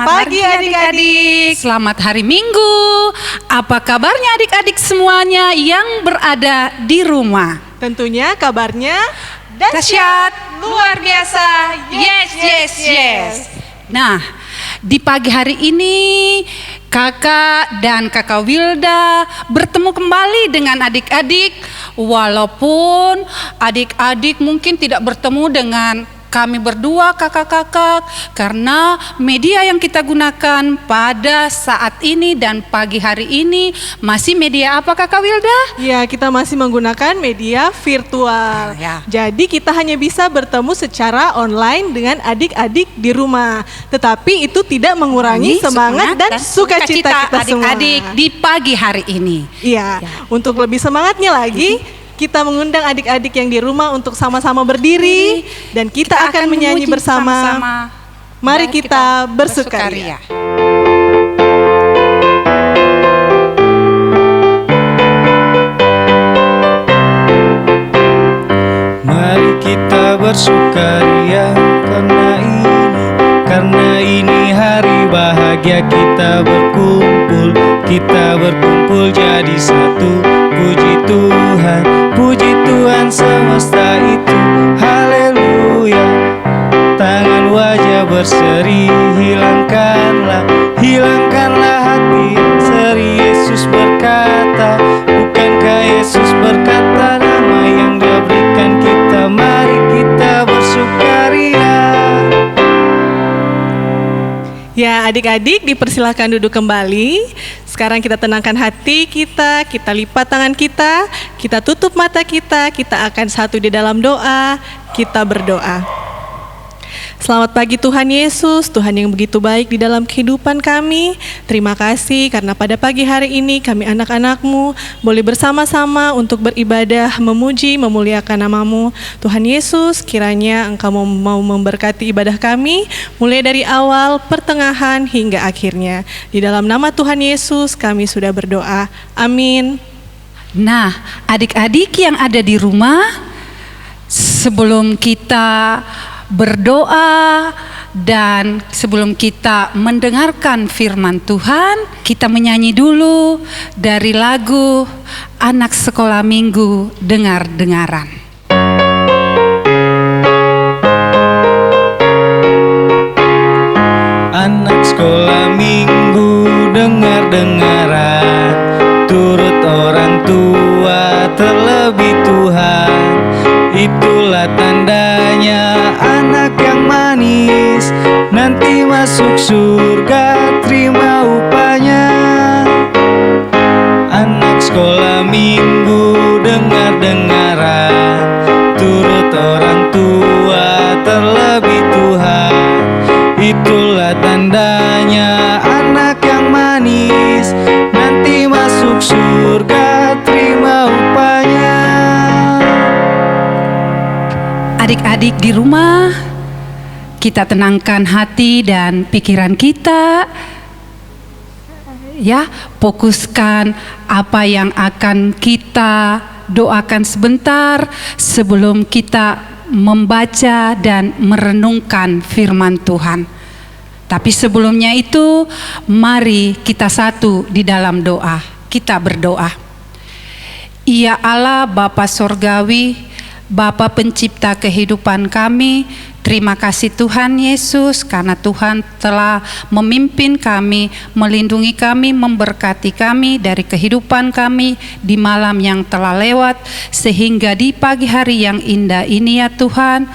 Selamat pagi adik-adik. Selamat hari Minggu. Apa kabarnya adik-adik semuanya yang berada di rumah? Tentunya kabarnya dahsyat, luar biasa. Yes. Nah, di pagi hari ini Kakak dan Kakak Wilda bertemu kembali dengan adik-adik. Walaupun adik-adik mungkin tidak bertemu dengan kami berdua kakak-kakak, karena media yang kita gunakan pada saat ini dan pagi hari ini masih media apa Kakak Wilda? Ya, kita masih menggunakan media virtual. Ya. Jadi kita hanya bisa bertemu secara online dengan adik-adik di rumah. Tetapi itu tidak mengurangi semangat dan sukacita kita semua. Adik-adik di pagi hari ini. Iya, untuk lebih semangatnya lagi, kita mengundang adik-adik yang di rumah untuk sama-sama berdiri dan kita akan menyanyi bersama. Mari kita bersukaria. Mari kita bersukaria karena ini hari bahagia. Kita berkumpul jadi satu. Puji Tuhan semesta itu, haleluya. Tangan wajah berseri, hilangkanlah hati seri. Yesus berkata, bukankah Yesus berkata, nama yang Dia berikan kita, mari kita bersukaria. Ya, adik-adik dipersilakan duduk kembali. Sekarang kita tenangkan hati kita lipat tangan kita tutup mata kita akan satu di dalam doa, kita berdoa. Selamat pagi Tuhan Yesus, Tuhan yang begitu baik di dalam kehidupan kami. Terima kasih karena pada pagi hari ini kami anak-anak-Mu boleh bersama-sama untuk beribadah, memuji, memuliakan nama-Mu. Tuhan Yesus, kiranya Engkau mau memberkati ibadah kami, mulai dari awal, pertengahan, hingga akhirnya. Di dalam nama Tuhan Yesus kami sudah berdoa. Amin. Nah, adik-adik yang ada di rumah, sebelum kita berdoa dan sebelum kita mendengarkan firman Tuhan, kita menyanyi dulu dari lagu Anak Sekolah Minggu Dengar-dengaran. Anak sekolah minggu dengar-dengaran, turut orang tua terlebih Tuhan. Itulah tandanya anak yang manis, nanti masuk surga terima upahnya. Anak sekolah minggu dengar-dengaran, turut orang tua terlebih Tuhan. Itulah tandanya anak yang manis, nanti masuk surga terima upahnya. Adik-adik di rumah, kita tenangkan hati dan pikiran kita. Ya, fokuskan apa yang akan kita doakan sebentar sebelum kita membaca dan merenungkan firman Tuhan. Tapi sebelumnya itu, mari kita satu di dalam doa. Kita berdoa. Ya Allah Bapa Sorgawi, Bapa pencipta kehidupan kami, terima kasih Tuhan Yesus karena Tuhan telah memimpin kami, melindungi kami, memberkati kami dari kehidupan kami di malam yang telah lewat, sehingga di pagi hari yang indah ini ya Tuhan,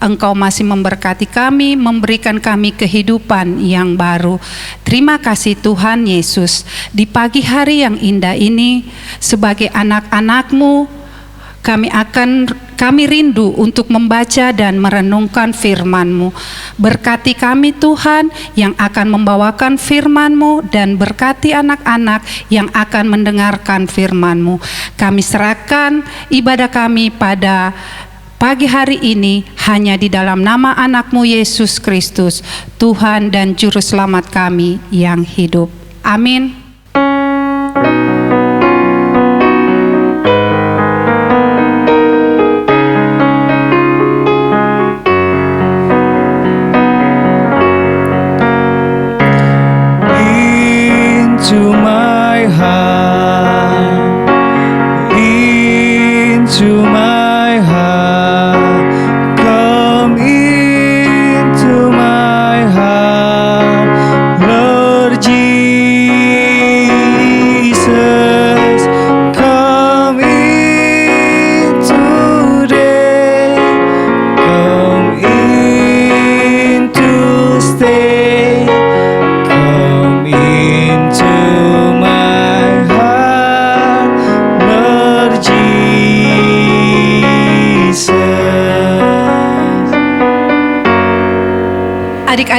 Engkau masih memberkati kami, memberikan kami kehidupan yang baru. Terima kasih Tuhan Yesus, di pagi hari yang indah ini sebagai anak-anak-Mu, kami rindu untuk membaca dan merenungkan firman-Mu. Berkati kami Tuhan yang akan membawakan firman-Mu dan berkati anak-anak yang akan mendengarkan firman-Mu. Kami serahkan ibadah kami pada pagi hari ini hanya di dalam nama anak-Mu Yesus Kristus, Tuhan dan Juru Selamat kami yang hidup. Amin.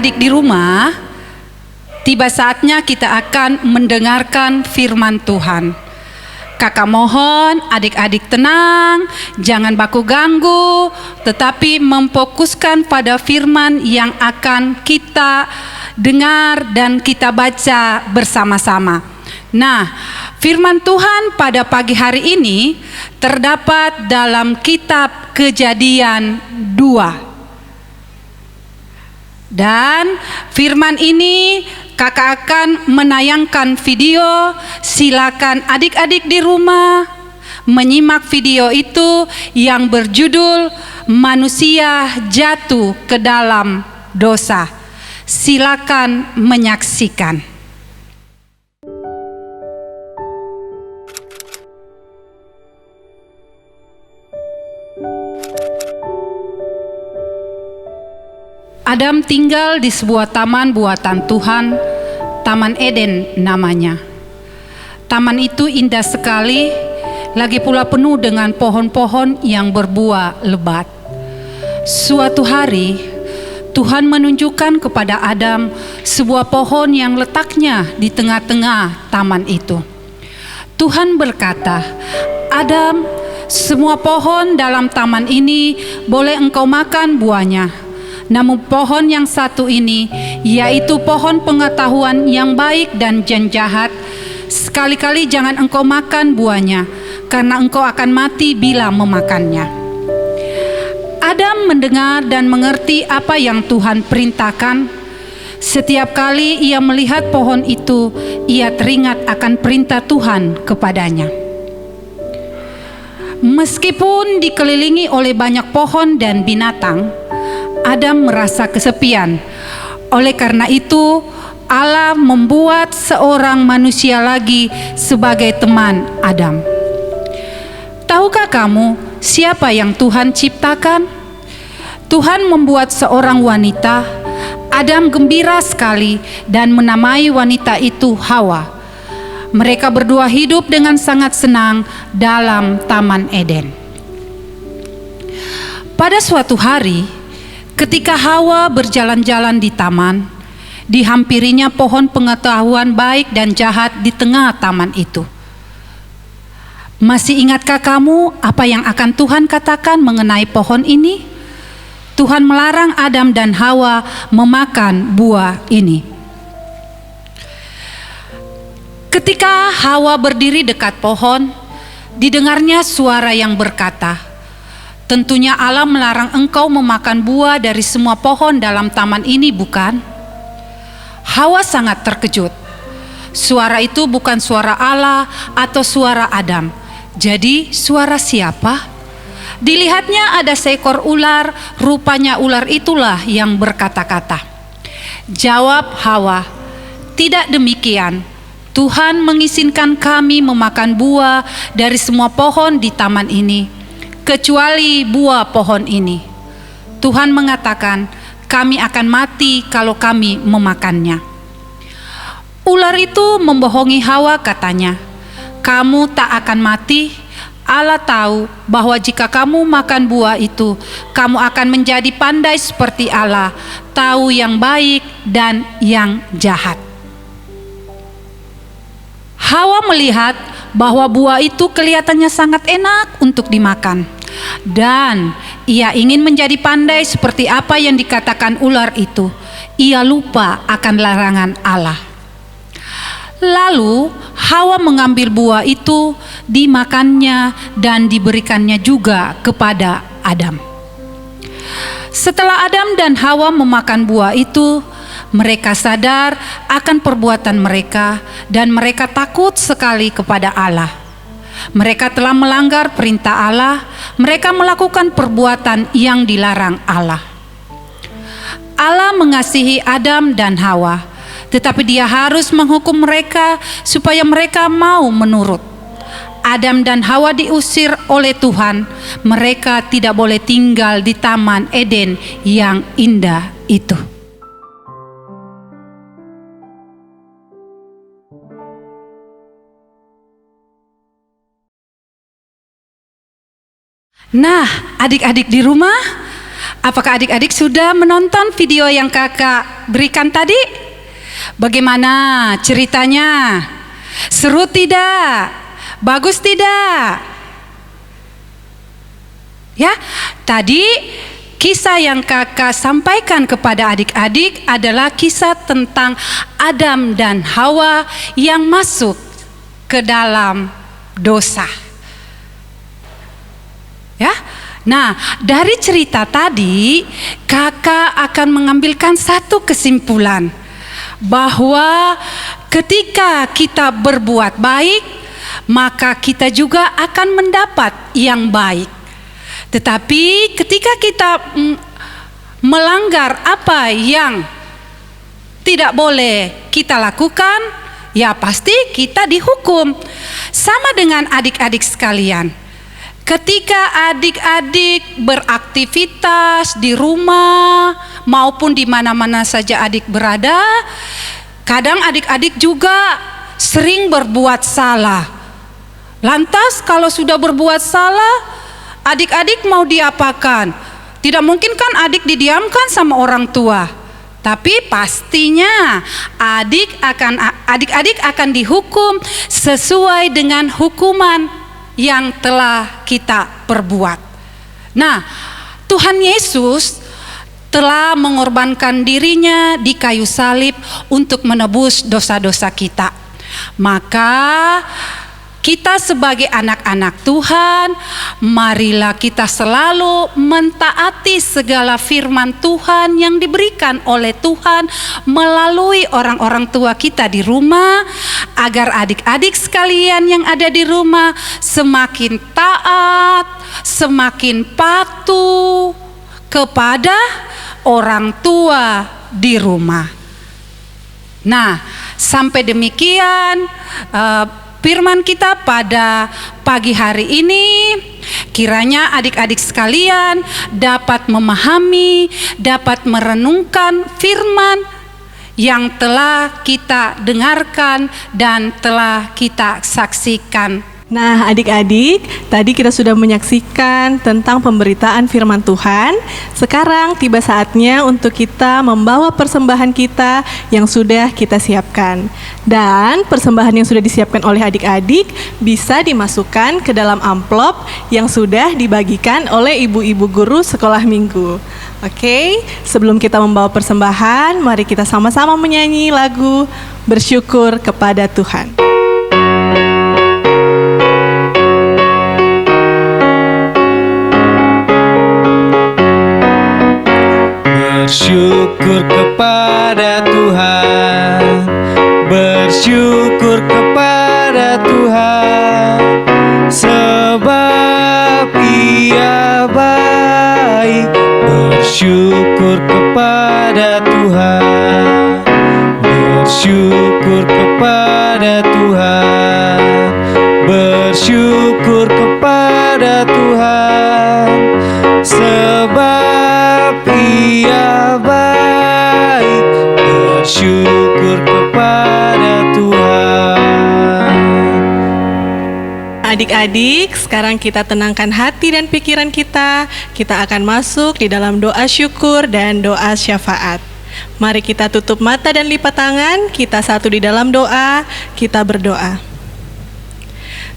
Adik-adik di rumah, tiba saatnya kita akan mendengarkan firman Tuhan. Kakak mohon adik-adik tenang, jangan baku ganggu, tetapi memfokuskan pada firman yang akan kita dengar dan kita baca bersama-sama. Nah, firman Tuhan pada pagi hari ini terdapat dalam kitab Kejadian 2. Dan firman ini kakak akan menayangkan video. Silakan adik-adik di rumah menyimak video itu yang berjudul Manusia Jatuh ke Dalam Dosa. Silakan menyaksikan. Adam tinggal di sebuah taman buatan Tuhan, Taman Eden namanya. Taman itu indah sekali, lagi pula penuh dengan pohon-pohon yang berbuah lebat. Suatu hari, Tuhan menunjukkan kepada Adam sebuah pohon yang letaknya di tengah-tengah taman itu. Tuhan berkata, "Adam, semua pohon dalam taman ini boleh engkau makan buahnya. Namun pohon yang satu ini, yaitu pohon pengetahuan yang baik dan yang jahat, sekali-kali jangan engkau makan buahnya, karena engkau akan mati bila memakannya." Adam mendengar dan mengerti apa yang Tuhan perintahkan. Setiap kali ia melihat pohon itu, ia teringat akan perintah Tuhan kepadanya. Meskipun dikelilingi oleh banyak pohon dan binatang, Adam merasa kesepian. Oleh karena itu, Allah membuat seorang manusia lagi sebagai teman Adam. Tahukah kamu siapa yang Tuhan ciptakan? Tuhan membuat seorang wanita. Adam gembira sekali dan menamai wanita itu Hawa. Mereka berdua hidup dengan sangat senang dalam Taman Eden. Pada suatu hari, ketika Hawa berjalan-jalan di taman, dihampirinya pohon pengetahuan baik dan jahat di tengah taman itu. Masih ingatkah kamu apa yang akan Tuhan katakan mengenai pohon ini? Tuhan melarang Adam dan Hawa memakan buah ini. Ketika Hawa berdiri dekat pohon, didengarnya suara yang berkata, "Tentunya Allah melarang engkau memakan buah dari semua pohon dalam taman ini, bukan?" Hawa sangat terkejut. Suara itu bukan suara Allah atau suara Adam. Jadi suara siapa? Dilihatnya ada seekor ular, rupanya ular itulah yang berkata-kata. Jawab Hawa, "Tidak demikian. Tuhan mengizinkan kami memakan buah dari semua pohon di taman ini, kecuali buah pohon ini. Tuhan mengatakan, kami akan mati kalau kami memakannya." Ular itu membohongi Hawa, katanya, "Kamu tak akan mati. Allah tahu bahwa jika kamu makan buah itu, kamu akan menjadi pandai seperti Allah, tahu yang baik dan yang jahat." Hawa melihat bahwa buah itu kelihatannya sangat enak untuk dimakan, dan ia ingin menjadi pandai seperti apa yang dikatakan ular itu. Ia lupa akan larangan Allah. Lalu Hawa mengambil buah itu, dimakannya dan diberikannya juga kepada Adam. Setelah Adam dan Hawa memakan buah itu, mereka sadar akan perbuatan mereka dan mereka takut sekali kepada Allah. Mereka telah melanggar perintah Allah, mereka melakukan perbuatan yang dilarang Allah. Allah mengasihi Adam dan Hawa, tetapi Dia harus menghukum mereka supaya mereka mau menurut. Adam dan Hawa diusir oleh Tuhan. Mereka tidak boleh tinggal di Taman Eden yang indah itu. Nah, adik-adik di rumah, Apakah adik-adik sudah menonton video yang kakak berikan tadi? Bagaimana ceritanya? Seru tidak? Bagus tidak? Ya, tadi kisah yang kakak sampaikan kepada adik-adik adalah kisah tentang Adam dan Hawa yang masuk ke dalam dosa. Ya, nah dari cerita tadi kakak akan mengambilkan satu kesimpulan bahwa ketika kita berbuat baik, maka kita juga akan mendapat yang baik. Tetapi ketika kita melanggar apa yang tidak boleh kita lakukan, ya pasti kita dihukum. Sama dengan adik-adik sekalian. Ketika adik-adik beraktivitas di rumah maupun di mana-mana saja adik berada, kadang adik-adik juga sering berbuat salah. Lantas kalau sudah berbuat salah, adik-adik mau diapakan? Tidak mungkin kan adik didiamkan sama orang tua. Tapi pastinya adik-adik akan dihukum sesuai dengan hukuman yang telah kita perbuat. Nah, Tuhan Yesus telah mengorbankan dirinya di kayu salib untuk menebus dosa-dosa kita. Maka kita sebagai anak-anak Tuhan, marilah kita selalu mentaati segala firman Tuhan yang diberikan oleh Tuhan melalui orang-orang tua kita di rumah, agar adik-adik sekalian yang ada di rumah semakin taat, semakin patuh kepada orang tua di rumah. Nah, sampai demikian firman kita pada pagi hari ini. Kiranya adik-adik sekalian dapat memahami, dapat merenungkan firman yang telah kita dengarkan dan telah kita saksikan. Nah, adik-adik, tadi kita sudah menyaksikan tentang pemberitaan firman Tuhan. Sekarang tiba saatnya untuk kita membawa persembahan kita yang sudah kita siapkan. Dan persembahan yang sudah disiapkan oleh adik-adik bisa dimasukkan ke dalam amplop yang sudah dibagikan oleh ibu-ibu guru sekolah minggu. Oke, sebelum kita membawa persembahan, mari kita sama-sama menyanyi lagu Bersyukur kepada Tuhan. Bersyukur kepada Tuhan, bersyukur kepada Tuhan, sebab Ia baik. Bersyukur kepada Tuhan, bersyukur kepada Tuhan, bersyukur kepada Tuhan, sebab Ia baik. Bersyukur kepada Tuhan. Adik-adik, sekarang kita tenangkan hati dan pikiran kita. Kita akan masuk di dalam doa syukur dan doa syafaat. Mari kita tutup mata dan lipat tangan. Kita satu di dalam doa. Kita berdoa.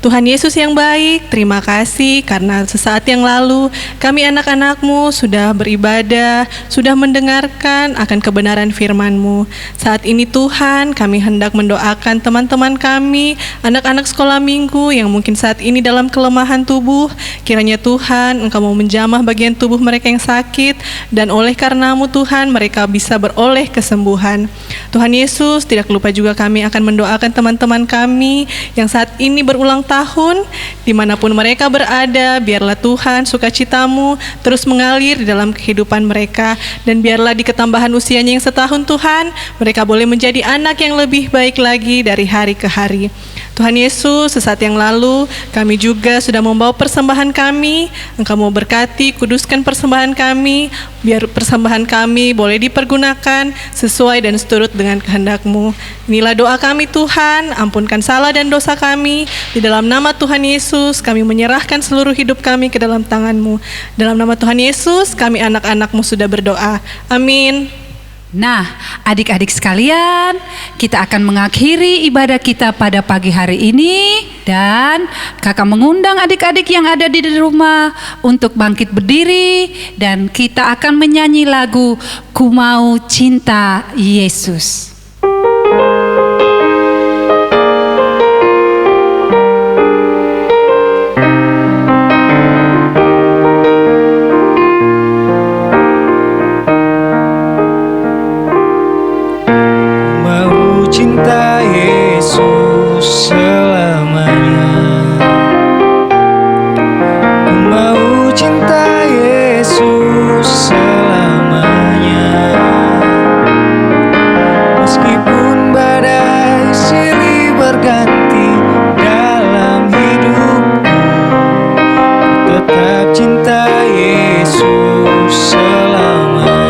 Tuhan Yesus yang baik, terima kasih karena sesaat yang lalu kami anak-anak-Mu sudah beribadah, sudah mendengarkan akan kebenaran firman-Mu. Saat ini Tuhan, kami hendak mendoakan teman-teman kami, anak-anak sekolah minggu yang mungkin saat ini dalam kelemahan tubuh. Kiranya Tuhan, Engkau mau menjamah bagian tubuh mereka yang sakit, dan oleh karena-Mu Tuhan, mereka bisa beroleh kesembuhan. Tuhan Yesus, tidak lupa juga kami akan mendoakan teman-teman kami yang saat ini berulang tahun, dimanapun mereka berada, biarlah Tuhan sukacita-Mu terus mengalir di dalam kehidupan mereka, dan biarlah di ketambahan usianya yang setahun Tuhan, mereka boleh menjadi anak yang lebih baik lagi dari hari ke hari. Tuhan Yesus, sesaat yang lalu kami juga sudah membawa persembahan kami. Engkau mau berkati, kuduskan persembahan kami, biar persembahan kami boleh dipergunakan sesuai dan seturut dengan kehendak-Mu. Inilah doa kami Tuhan, ampunkan salah dan dosa kami. Di dalam nama Tuhan Yesus, kami menyerahkan seluruh hidup kami ke dalam tangan-Mu. Dalam nama Tuhan Yesus, kami anak-anak-Mu sudah berdoa. Amin. Nah, adik-adik sekalian, kita akan mengakhiri ibadah kita pada pagi hari ini. Dan kakak mengundang adik-adik yang ada di rumah untuk bangkit berdiri. Dan kita akan menyanyi lagu Ku Mau Cinta Yesus. Cinta Yesus selamanya. Ku mau cinta Yesus selamanya. Meskipun badai silih berganti dalam hidupku, ku tetap cinta Yesus selamanya.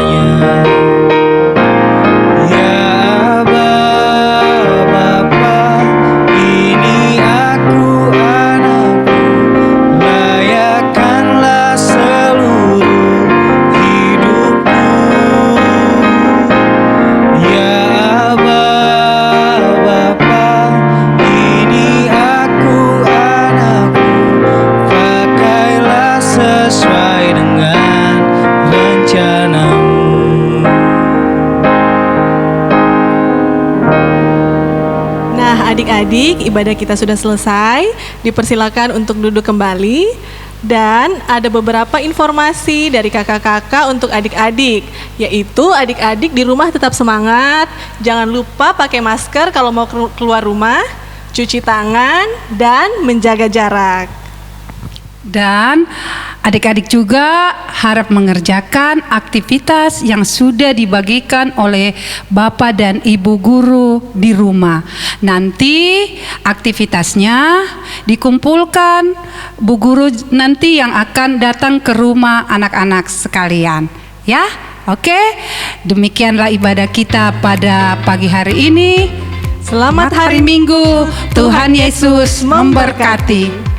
Adik-adik, ibadah kita sudah selesai. Dipersilakan untuk duduk kembali. Dan ada beberapa informasi dari kakak-kakak untuk adik-adik, yaitu adik-adik di rumah tetap semangat. Jangan lupa pakai masker kalau mau keluar rumah, cuci tangan, dan menjaga jarak. Dan adik-adik juga harap mengerjakan aktivitas yang sudah dibagikan oleh Bapak dan Ibu guru di rumah. Nanti aktivitasnya dikumpulkan Bu guru nanti yang akan datang ke rumah anak-anak sekalian. Ya, oke. Demikianlah ibadah kita pada pagi hari ini. Selamat hari Minggu. Tuhan Yesus memberkati.